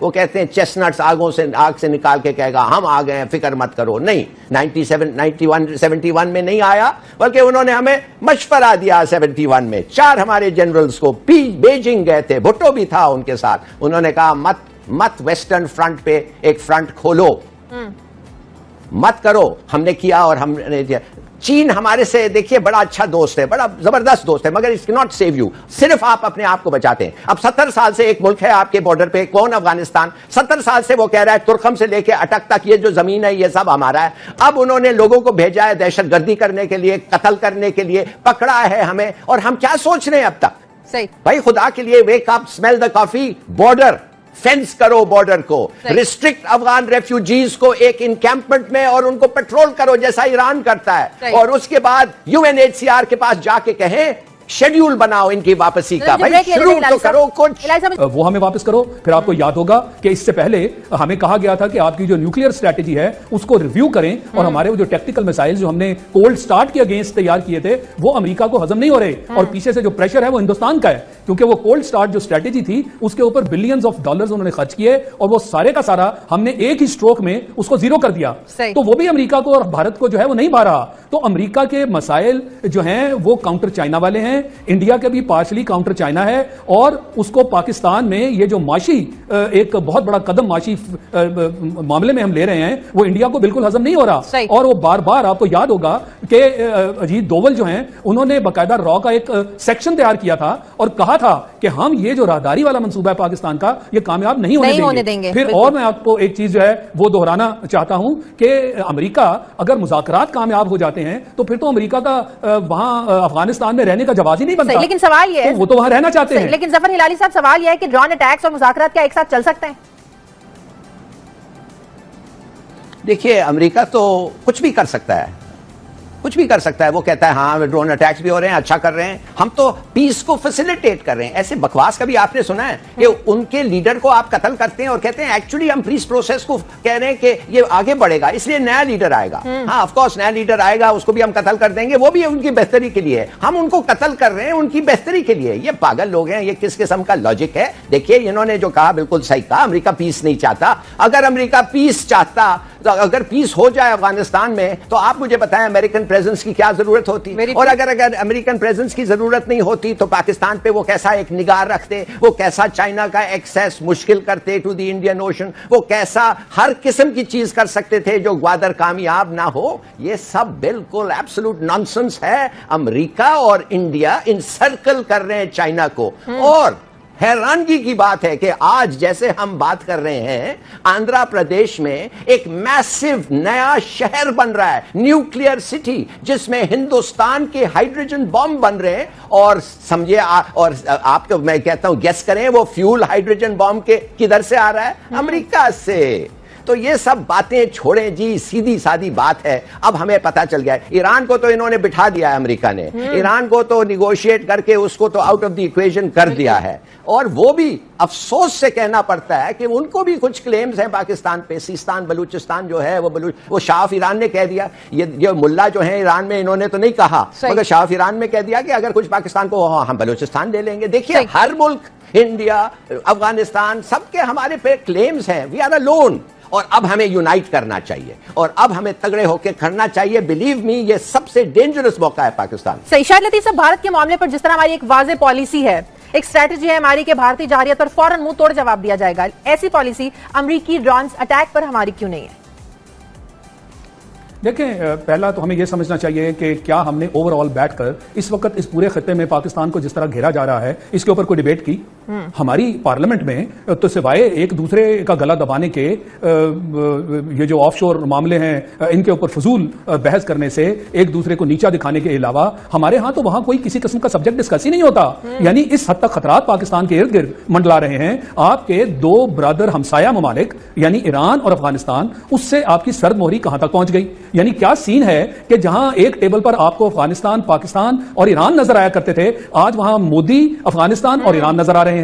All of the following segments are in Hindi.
वो कहते हैं चेस्टनट्स आग से निकाल के कहेगा हम आ गए हैं, फिक्र मत करो। नहीं, 71 में नहीं आया, बल्कि उन्होंने हमें मशवरा दिया 71 में। 4 हमारे जनरल्स को बीजिंग गए थे, भुट्टो भी था उनके साथ। उन्होंने कहा मत वेस्टर्न फ्रंट पे एक फ्रंट खोलो, मत करो। हमने किया और हमने दिया। चीन हमारे से देखिए बड़ा अच्छा दोस्त है, बड़ा जबरदस्त दोस्त है, मगर it can not save you. सिर्फ आप अपने आप को बचाते हैं। अब 70 साल से एक मुल्क है आपके बॉर्डर पे, कौन? अफगानिस्तान। 70 साल से वो कह रहा है तुर्कम से लेके अटक तक ये जो जमीन है ये सब हमारा है। अब उन्होंने लोगों को भेजा है दहशतगर्दी करने के लिए, कत्ल करने के लिए, पकड़ा है हमें, और हम क्या सोच रहे हैं अब तक? सही भाई खुदा के लिए, wake up, smell the coffee, border fence करो, बॉर्डर को रिस्ट्रिक्ट, अफगान रेफ्यूजीज को एक इंकैंपमेंट में और उनको पेट्रोल करो जैसा ईरान करता है, और उसके बाद यूएनएचसीआर के पास जाके कहें शेड्यूल बनाओ इनकी वापसी का। भाई शुरू तो करो कुछ। वो हमें वापस करो। फिर आपको याद होगा कि इससे पहले हमें कहा गया था कि आपकी जो न्यूक्लियर स्ट्रेटेजी है उसको रिव्यू करें, और हमारे वो जो टेक्टिकल मिसाइल जो हमने कोल्ड स्टार्ट के अगेंस्ट तैयार किए थे वो अमेरिका को हजम नहीं हो रहे, और पीछे से जो प्रेशर है वो हिंदुस्तान का है, क्योंकि वो कोल्ड स्टार्ट जो स्ट्रेटेजी थी उसके ऊपर बिलियंस ऑफ डॉलर्स उन्होंने खर्च किए, और वो सारे का सारा हमने एक ही स्ट्रोक में उसको जीरो कर दिया। तो वो भी अमेरिका को और भारत को जो है वो नहीं भा रहा। तो अमेरिका के मसाइल जो हैं वो काउंटर चाइना वाले हैं, इंडिया के भी पार्शली काउंटर चाइना है, और उसको पाकिस्तान में ये जो माशी एक बहुत बड़ा कदम माशी मामले में हम ले रहे हैं वो इंडिया को बिल्कुल हजम नहीं हो रहा। और वो बार बार आपको याद होगा कि अजीत दोवल जो हैं उन्होंने बाकायदा रॉ का एक सेक्शन तैयार किया था और कहा था कि हम ये जो राहदारी वाला मंसूबा है पाकिस्तान का ये कामयाब नहीं होने देंगे। फिर और मैं आपको एक चीज जो है वो दोहराना चाहता हूं कि अमेरिका अगर मुज़ाकरात कामयाब हो जाते हैं तो फिर तो अमेरिका का वहां अफगानिस्तान में रहने का जवाब ही नहीं बनता। लेकिन सवाल ये है, तो वो तो वहां रहना चाहते हैं। लेकिन जफर हिलाली साहब, सवाल यह है कि ड्रोन अटैक्स और मुज़ाकरात क्या एक साथ चल सकते हैं? देखिए, अमेरिका तो कुछ भी कर सकता है, कुछ भी कर सकता है। वो कहता है हाँ ड्रोन अटैक्स भी हो रहे हैं, अच्छा कर रहे हैं, हम तो पीस को फैसिलिटेट कर रहे हैं। ऐसे बकवास कभी आपने सुना है कि उनके लीडर को आप कत्ल करते हैं और कहते हैं एक्चुअली हम पीस प्रोसेस को कह रहे हैं कि ये आगे बढ़ेगा इसलिए नया लीडर आएगा। हाँ ऑफ कोर्स नया लीडर आएगा, उसको भी हम कत्ल कर देंगे, वो भी उनकी बेहतरी के लिए। हम उनको कत्ल कर रहे हैं उनकी बेहतरी के लिए। ये पागल लोग हैं, ये किस किस्म का लॉजिक है? देखिए इन्होंने जो कहा बिल्कुल सही कहा, अमेरिका पीस नहीं चाहता। अगर अमेरिका पीस चाहता, तो अगर पीस हो जाए अफगानिस्तान में, तो आप मुझे बताएं अमेरिकन प्रेजेंस की क्या जरूरत होती? और अगर अमेरिकन प्रेजेंस की जरूरत नहीं होती तो पाकिस्तान पे वो कैसा एक निगाह रखते, वो कैसा चाइना का एक्सेस मुश्किल करते टू द इंडियन ओशन, वो कैसा हर किस्म की चीज कर सकते थे जो ग्वादर कामयाब ना हो। ये सब बिल्कुल एब्सोल्यूट नॉनसेंस है। अमेरिका और इंडिया इनसर्कल कर रहे हैं चाइना को। और हैरानगी की बात है कि आज जैसे हम बात कर रहे हैं, आंध्र प्रदेश में एक मैसिव नया शहर बन रहा है, न्यूक्लियर सिटी, जिसमें हिंदुस्तान के हाइड्रोजन बॉम्ब बन रहे हैं। और समझिए और आपको मैं कहता हूं गेस करें वो फ्यूल हाइड्रोजन बॉम्ब के किधर से आ रहा है? अमेरिका से। तो ये सब बातें छोड़ें जी, सीधी सादी बात है। अब हमें पता चल गया है, ईरान को तो इन्होंने बिठा दिया है अमेरिका ने, ईरान को तो निगोशिएट करके उसको तो आउट ऑफ द इक्वेशन कर दिया है। और वो भी अफसोस से कहना पड़ता है कि उनको भी कुछ क्लेम्स हैं पाकिस्तान पे। सिस्तान बलूचिस्तान जो है वो शाह ईरान ने कह दिया, ये मुल्ला जो है ईरान में, इन्होंने तो नहीं कहा, मगर शाह ईरान में कह दिया कि अगर कुछ पाकिस्तान को हम बलूचिस्तान ले लेंगे। देखिए हर मुल्क, इंडिया, अफगानिस्तान, सबके हमारे पे क्लेम्स हैं। We are alone. और अब हमें यूनाइट करना चाहिए और अब हमें तगड़े होकर करना चाहिए। बिलीव मी, ये सबसे डेंजरस मौका है पाकिस्तान। सही। शायद लतीफ साहब, भारत के मामले पर जिस तरह हमारी एक वाज़ेह पॉलिसी है, एक स्ट्रेटजी है हमारी कि भारतीय जारियत पर फौरन मुंह तोड़ जवाब दिया जाएगा, ऐसी पॉलिसी अमेरिकी ड्रोन अटैक पर हमारी क्यों नहीं है? देखें, पहला तो हमें यह समझना चाहिए कि क्या हमने ओवरऑल बैठकर इस वक्त इस पूरे खत्ते में पाकिस्तान को जिस तरह घेरा जा रहा है इसके ऊपर कोई डिबेट की? हमारी पार्लियामेंट में तो सिवाय एक दूसरे का गला दबाने के, ये जो ऑफशोर मामले हैं इनके ऊपर फजूल बहस करने से, एक दूसरे को नीचा दिखाने के अलावा हमारे यहाँ तो वहां कोई किसी किस्म का सब्जेक्ट डिस्कस ही नहीं होता। यानी इस हद तक खतरात पाकिस्तान के इर्द गिर्द मंडला रहे हैं। आपके दो ब्रदर हमसाया ममालिक यानी ईरान और अफगानिस्तान, उससे आपकी सर्द मोहरी कहां तक पहुंच गई? यानी क्या सीन है कि जहां एक टेबल पर आपको अफगानिस्तान, पाकिस्तान और ईरान नजर आया करते थे, आज वहां मोदी, अफगानिस्तान और ईरान नजर आ रहे हैं।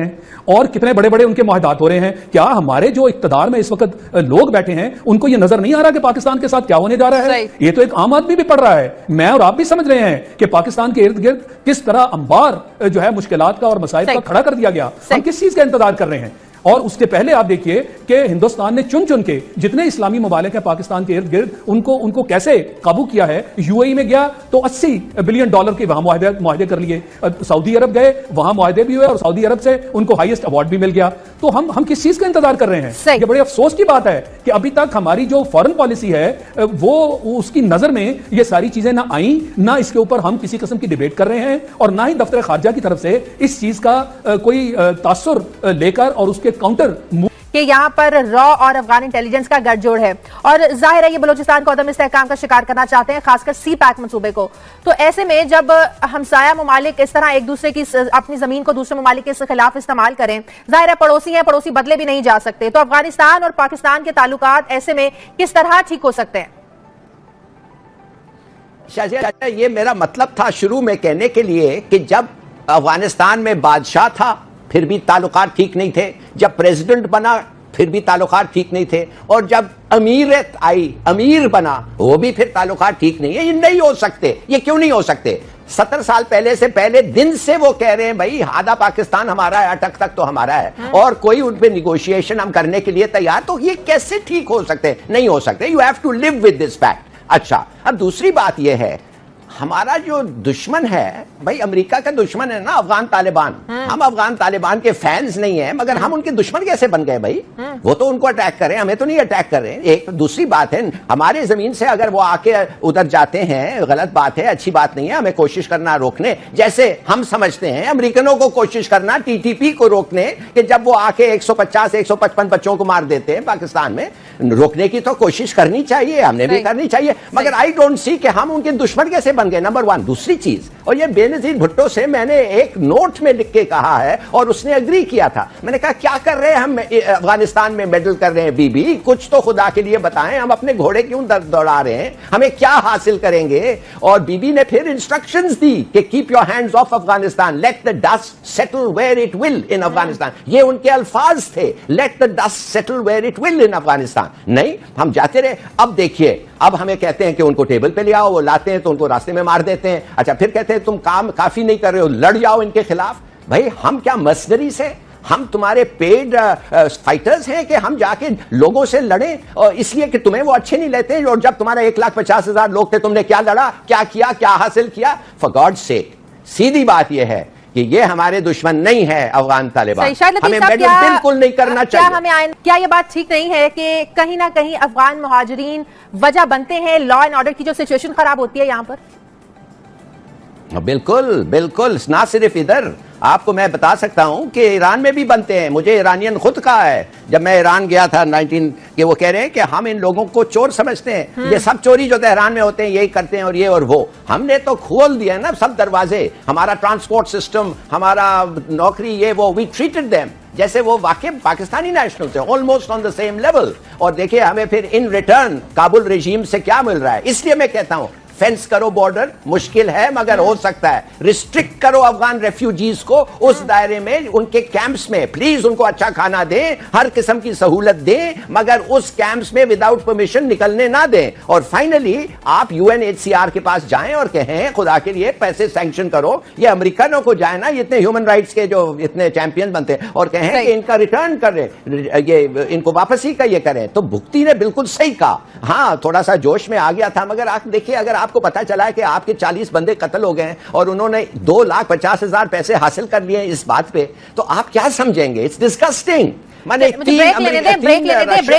और कितने बड़े बड़े उनके मुआहदात हो रहे हैं। क्या हमारे जो इक्तदार में इस वक्त लोग बैठे हैं उनको यह नजर नहीं आ रहा कि पाकिस्तान के साथ क्या होने जा रहा है? ये तो एक आम आदमी भी पढ़ रहा है, मैं और आप भी समझ रहे हैं कि पाकिस्तान के इर्द गिर्द किस तरह अंबार जो है मुश्किलात का और मसाइल का खड़ा कर दिया गया। हम किस चीज का इंतजार कर रहे हैं? और उसके पहले आप देखिए कि हिंदुस्तान ने चुन चुन के जितने इस्लामी ममालिक हैं पाकिस्तान के इर्द गिर्द उनको कैसे काबू किया है। यूएई में गया तो $80 बिलियन के वहां मुआहदे कर लिए, सऊदी अरब गए वहां मुआहदे भी हुए और सऊदी अरब से उनको हाईएस्ट अवार्ड भी मिल गया। तो हम किस चीज का इंतजार कर रहे हैं? ये बड़े अफसोस की बात है कि अभी तक हमारी जो फॉरेन पॉलिसी है वो उसकी नजर में ये सारी चीजें ना आई, ना इसके ऊपर हम किसी किस्म की डिबेट कर रहे हैं और ना ही दफ्तर खारजा की तरफ से इस चीज का कोई तासुर लेकर और उसके काउंटर कि यहाँ पर रॉ और अफगान इंटेलिजेंस का गठजोड़ है और जाहिर है ये बलूचिस्तान को अदम इस्तेहकाम का शिकार करना चाहते हैं, खासकर सी पैक मंसूबे को। तो ऐसे में जब हमसाया ममालिक इस तरह एक दूसरे की अपनी जमीन को दूसरे ममालिक के खिलाफ इस्तेमाल करें, जाहिर है पड़ोसी हैं, पड़ोसी बदले भी नहीं जा सकते। तो अफगानिस्तान और पाकिस्तान के ताल्लुकात ऐसे में किस तरह ठीक हो सकते हैं? शाहजिया, ये मेरा मतलब था शुरू में कहने के लिए कि जब अफगानिस्तान में बादशाह था फिर भी ताल्लुकात ठीक नहीं थे, जब प्रेसिडेंट बना फिर भी ताल्लुकात ठीक नहीं थे, और जब अमीरत आई, अमीर बना, वो भी फिर ताल्लुकात ठीक नहीं है। ये नहीं हो सकते। ये क्यों नहीं हो सकते? 70 साल पहले से पहले दिन से वो कह रहे हैं भाई आधा पाकिस्तान हमारा है, अटक तक तो हमारा है, और कोई उन पे निगोशिएशन हम करने के लिए तैयार। तो ये कैसे ठीक हो सकते? नहीं हो सकते। You have to live with this fact. अच्छा, अब दूसरी बात यह है, हमारा जो दुश्मन है भाई, अमेरिका का दुश्मन है ना अफगान तालिबान। हम अफगान तालिबान के फैंस नहीं हैं, मगर हम उनके दुश्मन कैसे बन गए भाई? वो तो उनको अटैक कर रहे हैं, हमें तो नहीं अटैक कर रहे हैं। एक दूसरी बात है, हमारे जमीन से अगर वो आके उधर जाते हैं, गलत बात है, अच्छी बात नहीं है। हमें कोशिश करना रोकने, जैसे हम समझते हैं अमेरिकनों को कोशिश करना टीटीपी को रोकने, कि जब वो आके 150-155 बच्चों को मार देते हैं पाकिस्तान में, रोकने की तो कोशिश करनी चाहिए, हमने भी करनी चाहिए। मगर आई डोंट सी कि हम उनके दुश्मन कैसे बन गए, नंबर वन। दूसरी चीज, और ये बेनजीर भुट्टो से मैंने एक नोट में लिख के कहा है और उसने एग्री किया था। मैंने कहा क्या कर रहे हैं हम अफगानिस्तान में, मेडल कर रहे हैं बीबी, कुछ तो खुदा के लिए बताएं, हम अपने घोड़े क्यों दौड़ा रहे हैं, हमें क्या हासिल करेंगे? और बीबी ने फिर इंस्ट्रक्शंस दी कि keep your hands off Afghanistan, let the dust settle where it will in Afghanistan. ये उनके अल्फाज थे, let the dust settle where it will in Afghanistan. नहीं, हम जाते रहे। अब देखिए, अब हमें कहते हैं कि उनको टेबल पे ले आओ, वो लाते हैं तो उनको रास्ते में मार देते हैं। अच्छा, फिर कहते हैं तुम काम काफी नहीं कर रहे हो, लड़ जाओ इनके खिलाफ। भाई हम क्या मर्सनरीज हैं? हम तुम्हारे पेड फाइटर्स हैं कि हम जाके लोगों से लड़ें, और इसलिए कि तुम्हें वो अच्छे नहीं लेते? और जब तुम्हारा 1,50,000 लोग थे, तुमने क्या लड़ा, क्या किया, क्या हासिल किया? फॉर गॉड्स सेक, सीधी बात यह है कि ये हमारे दुश्मन नहीं है अफगान तालिबान। हमें मेडल बिल्कुल नहीं करना चाहिए। क्या ये बात ठीक नहीं है कि कहीं ना कहीं अफगान मुहाजिरीन वजह बनते हैं लॉ एंड ऑर्डर की जो सिचुएशन खराब होती है यहां पर? बिल्कुल बिल्कुल, ना सिर्फ इधर, आपको मैं बता सकता हूं कि ईरान में भी बनते हैं। मुझे ईरानियन खुद कहा है, जब मैं ईरान गया था 19 कि वो कह रहे हैं कि हम इन लोगों को चोर समझते हैं, ये सब चोरी जो तेहरान में होते हैं यही करते हैं, और ये और वो। हमने तो खोल दिया ना सब दरवाजे, हमारा ट्रांसपोर्ट सिस्टम, हमारा नौकरी, ये वो, वी ट्रीटेड देम जैसे वो वाकई पाकिस्तानी नेशनल थे, almost on the same level. और देखिए हमें फिर इन रिटर्न काबुल रेजीम से क्या मिल रहा है। इसलिए मैं कहता हूं फेंस करो बॉर्डर, मुश्किल है मगर हो सकता है। रिस्ट्रिक्ट करो अफगान रेफ्यूजीज को उस दायरे में, उनके कैंप्स में, प्लीज उनको अच्छा खाना दें, हर किस्म की सहूलत दें, मगर उस कैंप्स में विदाउट परमिशन निकलने ना दें। और फाइनली आप यूएनएचसीआर के पास जाएं और कहें खुदा के लिए पैसे सैंक्शन करो। ये अमेरिकनों को जाए ना, इतने ह्यूमन राइट्स के जो इतने चैंपियन बनते हैं, और कहें कि इनका रिटर्न करें, ये इनको वापसी का ये करें। तो भुक्ति ने बिल्कुल सही कहा। हाँ, थोड़ा सा जोश में आ गया था, मगर आप देखिए, अगर आपको पता चला है कि आपके 40 बंदे कत्ल हो गए और उन्होंने 2,50,000 पैसे हासिल कर लिए इस बात पे, तो आप क्या समझेंगे? It's disgusting. ब्रेक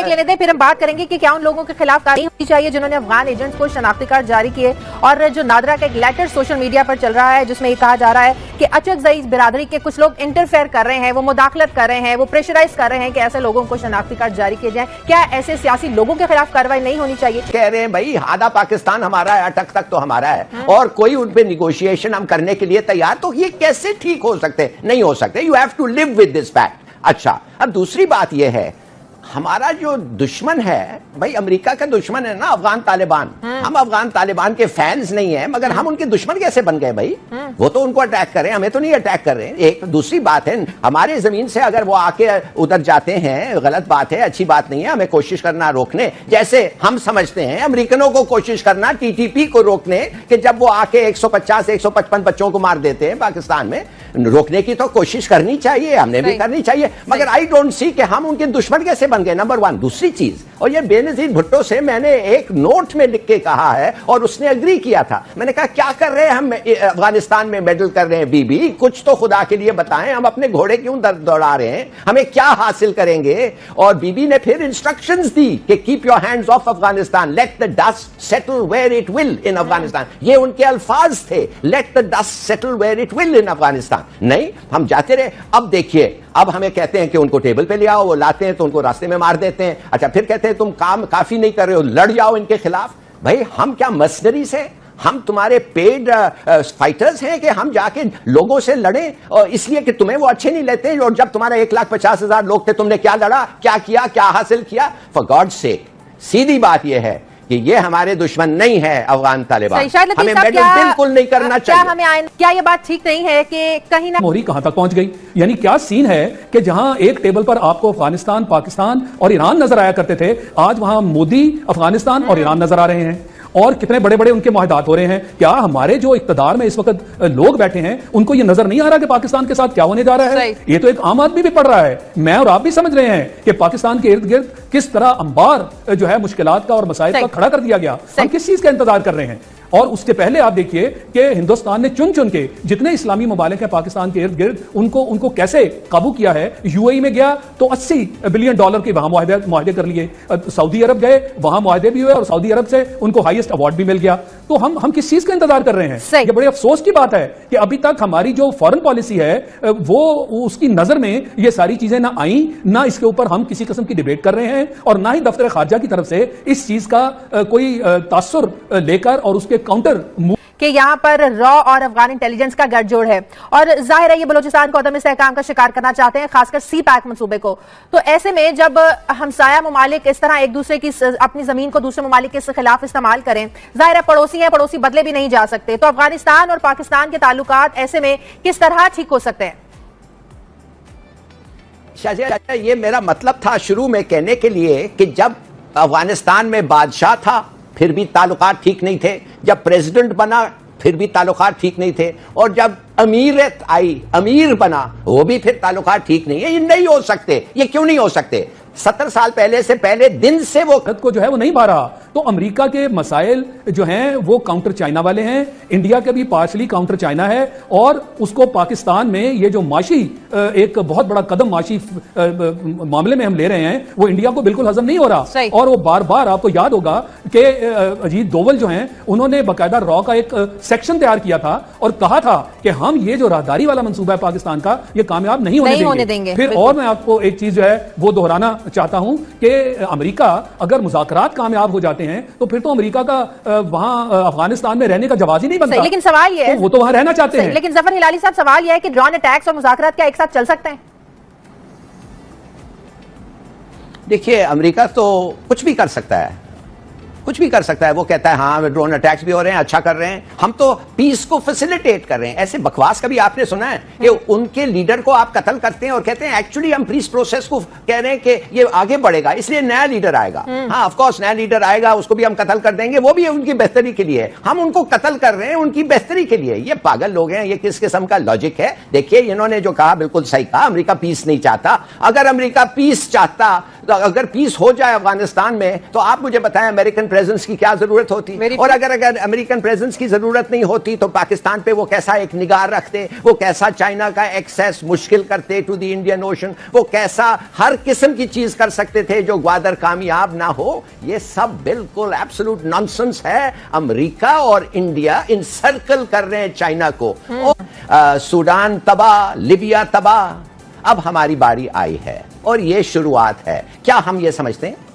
लेने दे, फिर हम बात करेंगे कि क्या उन लोगों के खिलाफ कार्रवाई होनी चाहिए जिन्होंने अफगान एजेंट्स को शनाख्ती कार्ड जारी किए। और जो नादरा का एक लेटर सोशल मीडिया पर चल रहा है जिसमें ये कहा जा रहा है कि अचकजई बिरादरी के कुछ लोग इंटरफेयर कर रहे हैं, वो मुदाखलत कर रहे हैं, वो प्रेशराइज कर रहे हैं कि ऐसे लोगों को शनाख्ती कार्ड जारी किए जाए। क्या ऐसे सियासी लोगों के खिलाफ कार्रवाई नहीं होनी चाहिए? कह रहे हैं भाई आधा पाकिस्तान हमारा है, अटक तक तो हमारा है, और कोई उन पे निगोशिएशन हम करने के लिए तैयार। तो ये कैसे ठीक हो सकते? नहीं हो सकते। You have to live with this fact. अच्छा, अब दूसरी बात यह है, हमारा जो दुश्मन है भाई, अमेरिका का दुश्मन है ना अफगान तालिबान। हम अफगान तालिबान के फैंस नहीं है, मगर हम उनके दुश्मन कैसे बन गए भाई? वो तो उनको अटैक कर रहे हैं, हमें तो नहीं अटैक कर रहे हैं। एक दूसरी बात है, हमारे जमीन से अगर वो आके उधर जाते हैं, गलत बात है, अच्छी बात नहीं है। हमें कोशिश करना रोकने, जैसे हम समझते हैं अमेरिकनों को कोशिश करना टीटीपी को रोकने, कि जब वो आके 150 155 बच्चों को मार देते हैं पाकिस्तान में, रोकने की तो कोशिश करनी चाहिए, हमने भी करनी चाहिए। मगर आई डोंट सी कि हम उनके दुश्मन कैसे बन गए, नंबर वन। दूसरी चीज, और ये बेनजीर भुट्टो से मैंने एक नोट में लिख के कहा है और उसने एग्री किया था। मैंने कहा क्या कर रहे हैं हम अफगानिस्तान में, मेडल कर रहे हैं बीबी, कुछ तो खुदा के लिए बताएं, हम अपने घोड़े क्यों दौड़ा रहे हैं, हमें क्या हासिल करेंगे? और बीबी ने फिर इंस्ट्रक्शंस दी कि keep your hands off Afghanistan, let the dust settle where it will in Afghanistan. ये उनके अल्फाज थे, let the dust settle where it will in Afghanistan. नहीं, हम जाते रहे। अब देखिए, अब हमें कहते हैं कि उनको टेबल पे ले आओ, वो लाते हैं तो उनको रास्ते में मार देते हैं। अच्छा, फिर कहते हैं तुम काम काफी नहीं कर रहे हो, लड़ जाओ इनके खिलाफ। भाई हम क्या मर्सनरीज हैं? हम तुम्हारे पेड फाइटर्स हैं कि हम जाके लोगों से लड़ें, और इसलिए कि तुम्हें वो अच्छे नहीं लेते? और जब तुम्हारा 1,50,000 लोग थे, तुमने क्या लड़ा, क्या किया, क्या हासिल किया? फॉर गॉड सेक, सीधी बात यह है कि ये हमारे दुश्मन नहीं है अफगान तालिबान। हमें मेडल बिल्कुल नहीं करना चाहिए। क्या ये बात ठीक नहीं है कि कहीं ना मोहरी कहां तक पहुंच गई? यानी क्या सीन है कि जहां एक टेबल पर आपको अफगानिस्तान, पाकिस्तान और ईरान नजर आया करते थे, आज वहां मोदी, अफगानिस्तान और ईरान नजर आ रहे हैं। और कितने बड़े बड़े उनके मुआहदात हो रहे हैं। क्या हमारे जो इक्तदार में इस वक्त लोग बैठे हैं, उनको ये नजर नहीं आ रहा कि पाकिस्तान के साथ क्या होने जा रहा है? ये तो एक आम आदमी भी पढ़ रहा है, मैं और आप भी समझ रहे हैं कि पाकिस्तान के इर्द गिर्द किस तरह अंबार जो है मुश्किलात का और मसाइल का खड़ा कर दिया गया। हम किस चीज का इंतजार कर रहे हैं? और उसके पहले आप देखिए कि हिंदुस्तान ने चुन चुन के जितने इस्लामी ममालिक हैं पाकिस्तान के इर्द गिर्द, उनको कैसे काबू किया है। यूएई में गया तो $80 बिलियन के वहां मुआहदे कर लिए। सऊदी अरब गए, वहां मुआहदे भी हुए और सऊदी अरब से उनको हाईएस्ट अवार्ड भी मिल गया। तो हम किस चीज का इंतजार कर रहे हैं? ये बड़े अफसोस की बात है कि अभी तक हमारी जो फॉरेन पॉलिसी है वो उसकी नजर में ये सारी चीजें ना आई, ना इसके ऊपर हम किसी किस्म की डिबेट कर रहे हैं, और ना ही दफ्तर खारजा की तरफ से इस चीज का कोई तासुर लेकर और उसके काउंटर कि यहां पर रॉ और अफगान इंटेलिजेंस का गठजोड़ है, और जाहिर है ये बलूचिस्तान को अदम इस्तेहकाम का शिकार करना चाहते हैं, खासकर सी पैक मंसूबे को। तो ऐसे में जब हमसाया ममालिक इस तरह एक दूसरे की अपनी जमीन को दूसरे ममालिक के खिलाफ इस्तेमाल करें, जाहिर है पड़ोसी हैं, पड़ोसी बदले भी नहीं जा सकते। तो अफगानिस्तान और पाकिस्तान के ताल्लुकात ऐसे में किस तरह ठीक हो सकते हैं? शाहजिया, ये मेरा मतलब था शुरू में कहने के लिए कि जब अफगानिस्तान में बादशाह था फिर भी ताल्लुकात ठीक नहीं थे, जब प्रेसिडेंट बना फिर भी ताल्लुकात ठीक नहीं थे, और जब अमीरत आई, अमीर बना, वो भी फिर ताल्लुकात ठीक नहीं है। ये नहीं हो सकते। ये क्यों नहीं हो सकते? 70 साल पहले से पहले दिन से वो को जो है वो नहीं पा रहा। तो अमेरिका के मसाइल जो हैं वो काउंटर चाइना वाले हैं, इंडिया के भी पार्शली काउंटर चाइना है, और उसको पाकिस्तान में ये जो माशी एक बहुत बड़ा कदम माशी मामले में हम ले रहे हैं, वो इंडिया को बिल्कुल हजम नहीं हो रहा। और वो बार बार आपको याद होगा कि अजीत डोवल जो हैं उन्होंने बाकायदा रॉ का एक सेक्शन तैयार किया था और कहा था कि हम ये जो राहदारी वाला मंसूबा है पाकिस्तान का, ये कामयाब नहीं होने देंगे। फिर और मैं आपको एक चीज जो है वो दोहराना चाहता हूं कि अमेरिका अगर मुज़ाकरात कामयाब हो जाते हैं तो फिर तो अमेरिका का वहां अफगानिस्तान में रहने का जवाब ही नहीं बनता। लेकिन सवाल ये है, तो वो तो वहां रहना चाहते हैं। लेकिन जफर हिलाली साहब, सवाल यह है कि ड्रोन अटैक्स और मुज़ाकरात क्या एक साथ चल सकते हैं? देखिए, अमेरिका तो कुछ भी कर सकता है, कुछ भी कर सकता है। वो कहता है हाँ ड्रोन अटैक्स भी हो रहे हैं, अच्छा कर रहे हैं, हम तो पीस को फैसिलिटेट कर रहे हैं। ऐसे बकवास कभी आपने सुना है कि उनके लीडर को आप कत्ल करते हैं और कहते हैं एक्चुअली हम पीस प्रोसेस को कह रहे हैं कि ये आगे बढ़ेगा, इसलिए नया लीडर आएगा। हाँ ऑफ कोर्स नया लीडर आएगा, उसको भी हम कत्ल कर देंगे, वो भी उनकी बेहतरी के लिए। हम उनको कत्ल कर रहे हैं उनकी बेहतरी के लिए। ये पागल लोग हैं, ये किस किस्म का लॉजिक है? देखिए, इन्होंने जो कहा बिल्कुल सही कहा, अमेरिका पीस नहीं चाहता। अगर अमेरिका पीस चाहता, अगर पीस हो जाए अफगानिस्तान में, तो आप मुझे बताएं अमेरिकन प्रेजेंस की क्या जरूरत होती? और अगर अमेरिकन प्रेजेंस की जरूरत नहीं होती तो पाकिस्तान पे वो कैसा एक निगाह रखते, वो कैसा चाइना का एक्सेस मुश्किल करते टू द इंडियन ओशन, वो कैसा हर किस्म की चीज कर सकते थे जो ग्वादर कामयाब ना हो। ये सब बिल्कुल एब्सोल्यूट नॉनसेंस है। अमेरिका और इंडिया इंसर्कल कर रहे हैं चाइना को। सूडान तबाह, लिबिया तबाह, अब हमारी बारी आई है और ये शुरुआत है। क्या हम ये समझते हैं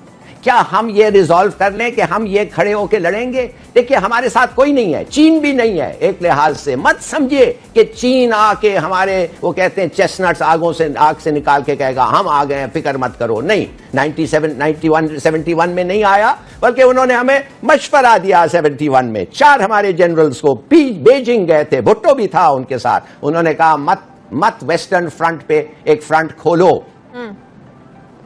क्या हम ये रिजॉल्व कर लें कि हम ये खड़े होकर लड़ेंगे? देखिए, हमारे साथ कोई नहीं है, चीन भी नहीं है। एक लिहाज से मत समझिए कि चीन आके हमारे, वो कहते हैं चेस्टनट्स आग से निकाल के कहेगा हम आ गए हैं, फिक्र मत करो। नहीं, 71 में नहीं आया, बल्कि उन्होंने हमें मशवरा दिया 71 में। 4 हमारे जनरल्स को बीजिंग गए थे, भुट्टो भी था उनके साथ। उन्होंने कहा मत वेस्टर्न फ्रंट पे एक फ्रंट खोलो,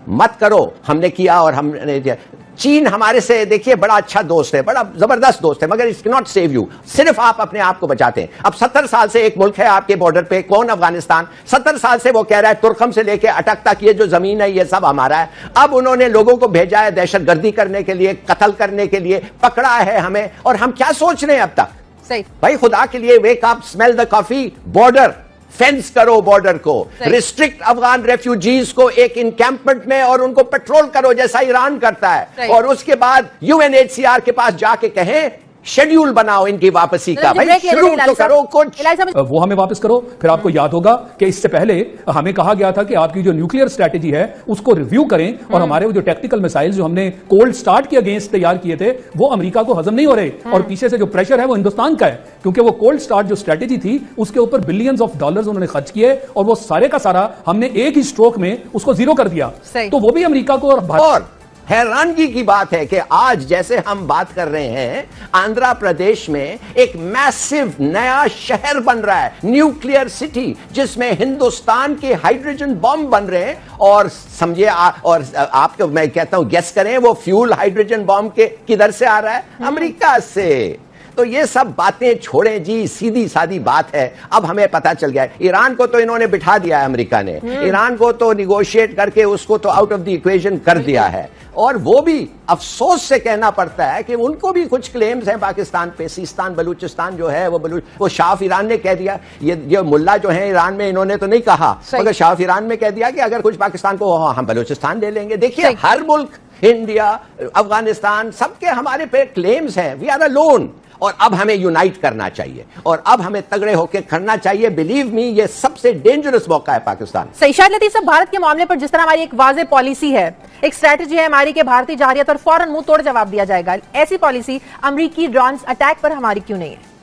मत करो। हमने किया और हमने चीन हमारे से, देखिए, बड़ा अच्छा दोस्त है, बड़ा जबरदस्त दोस्त है, मगर it can not save you. सिर्फ आप अपने आप को बचाते हैं। अब 70 साल से एक मुल्क है आपके बॉर्डर पे, कौन? अफगानिस्तान। 70 साल से वो कह रहा है तुर्कम से लेके अटक तक ये जो जमीन है ये सब हमारा है। अब उन्होंने लोगों को भेजा है दहशतगर्दी करने के लिए, कत्ल करने के लिए, पकड़ा है हमें, और हम क्या सोच रहे हैं अब तक? सही भाई, खुदा के लिए, wake up, smell the coffee. Border fence करो, बॉर्डर को रिस्ट्रिक्ट, अफगान रेफ्यूजीज को एक इंकैंपमेंट में और उनको पेट्रोल करो जैसा ईरान करता है, और उसके बाद यूएनएचसीआर के पास जाके कहें शेड्यूल बनाओ इनकी वापसी का। भाई, शुरू तो करो कुछ। वो हमें वापस करो। फिर आपको याद होगा कि इससे पहले हमें कहा गया था कि आपकी जो न्यूक्लियर स्ट्रेटेजी है उसको रिव्यू करें, और हमारे वो जो टेक्टिकल मिसाइल जो हमने कोल्ड स्टार्ट के अगेंस्ट तैयार किए थे वो अमेरिका को हजम नहीं हो रहे, और पीछे से जो प्रेशर है वो हिंदुस्तान का है, क्योंकि वो कोल्ड स्टार्ट जो स्ट्रेटेजी थी उसके ऊपर बिलियंस ऑफ डॉलर्स उन्होंने खर्च किए, और वो सारे का सारा हमने एक ही स्ट्रोक में उसको जीरो कर दिया। तो वो भी अमेरिका को और हैरानगी की बात है कि आज जैसे हम बात कर रहे हैं, आंध्र प्रदेश में एक मैसिव नया शहर बन रहा है, न्यूक्लियर सिटी, जिसमें हिंदुस्तान के हाइड्रोजन बॉम्ब बन रहे हैं। और समझिए, और आपको मैं कहता हूं, गेस करें वो फ्यूल हाइड्रोजन बॉम्ब के किधर से आ रहा है? अमेरिका से। तो ये सब बातें छोड़ें जी, सीधी सादी बात है। अब हमें पता चल गया है, ईरान को तो इन्होंने बिठा दिया है, अमेरिका ने ईरान को तो निगोशिएट करके उसको तो आउट ऑफ द इक्वेशन कर दिया है। और वो भी अफसोस से कहना पड़ता है कि उनको भी कुछ क्लेम्स हैं पाकिस्तान पे। सिस्तान बलूचिस्तान जो है वो शाह ईरान ने कह दिया, ये मुल्ला जो है ईरान में, इन्होंने तो नहीं कहा, मगर शाह ईरान में कह दिया कि अगर कुछ पाकिस्तान को हम बलूचिस्तान ले लेंगे। देखिए, हर मुल्क, इंडिया, अफगानिस्तान, सबके हमारे पे क्लेम्स हैं। We are alone. और अब हमें यूनाइट करना चाहिए, और अब हमें तगड़े होकर करना चाहिए। बिलीव मी, ये सबसे डेंजरस मौका है पाकिस्तान। सही। शायद लतीफ साहब, भारत के मामले पर जिस तरह हमारी एक वाज़ेह पॉलिसी है, एक स्ट्रैटेजी है हमारी कि भारतीय जारहियत और फौरन मुंह तोड़ जवाब दिया जाएगा, ऐसी पॉलिसी अमेरिकी ड्रोन अटैक पर हमारी क्यों नहीं है?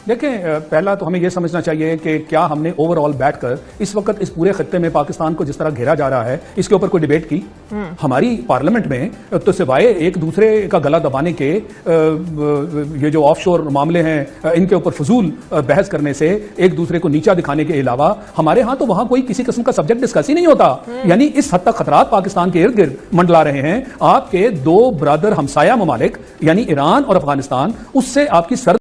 देखें, पहला तो हमें यह समझना चाहिए कि क्या हमने ओवरऑल बैठकर इस वक्त इस पूरे खत्ते में पाकिस्तान को जिस तरह घेरा जा रहा है इसके ऊपर कोई डिबेट की? हमारी पार्लियामेंट में तो सिवाय एक दूसरे का गला दबाने के, ये जो ऑफशोर मामले हैं इनके ऊपर फजूल बहस करने से, एक दूसरे को नीचा दिखाने के अलावा हमारे यहाँ तो वहां कोई किसी किस्म का सब्जेक्ट डिस्कस ही नहीं होता। यानी इस हद तक खतरात पाकिस्तान के इर्द गिर्द मंडला रहे हैं। आपके 2 ब्रदर हमसाया ममालिक यानी ईरान और अफगानिस्तान, उससे आपकी